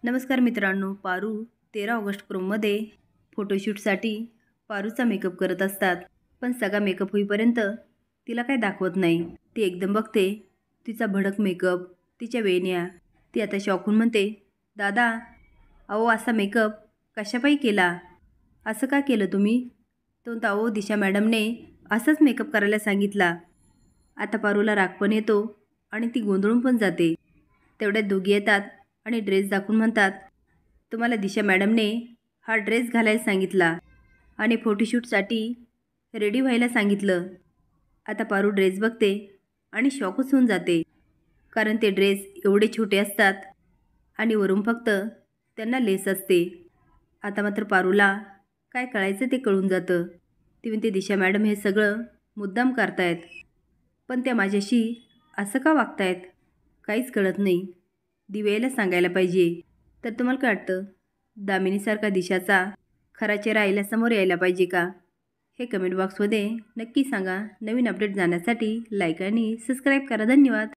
नमस्कार मित्रांनो, Paru 13 August प्रोममध्ये फोटोशूटसाठी पारूचा makeup करत असतात. पण सगळा मेकअप होईपर्यंत तिला काय दाखवत नाही. ती एकदम बघते तिचा भडक मेकअप, तिच्या वेण्या. ती आता शॉकून म्हणते, दादा अहो असा मेकअप कशापायी केला? असं का केलं तुम्ही? तो म्हणतो, अहो दिशा मॅडमने असंच मेकअप करायला सांगितला. आता पारूला राग पण येतो आणि ती गोंधळून पण जाते. तेवढ्यात दोघी येतात आणि ड्रेस दाखवून म्हणतात, तुम्हाला दिशा मॅडमने हा ड्रेस घालायला सांगितला आणि फोटोशूटसाठी रेडी व्हायला सांगितलं. आता पारू ड्रेस बघते आणि शॉकच होऊन जाते, कारण ते ड्रेस एवढे छोटे असतात आणि वरून फक्त त्यांना लेस असते. आता मात्र पारूला काय कळायचं ते कळून जातं. ती म्हणते, दिशा मॅडम हे सगळं मुद्दाम करतायत, पण त्या माझ्याशी असं का वागतायत? काहीच कळत नाही. दिव्याला सांगायला पाहिजे. तर तुम्हाला काय वाटतं, दामिनीसारखा दिशाचा खरा चेहरा आईला समोर यायला पाहिजे का? हे कमेंट बॉक्समध्ये नक्की सांगा. नवीन अपडेट जाण्यासाठी लाईक आणि सबस्क्राईब करा. धन्यवाद.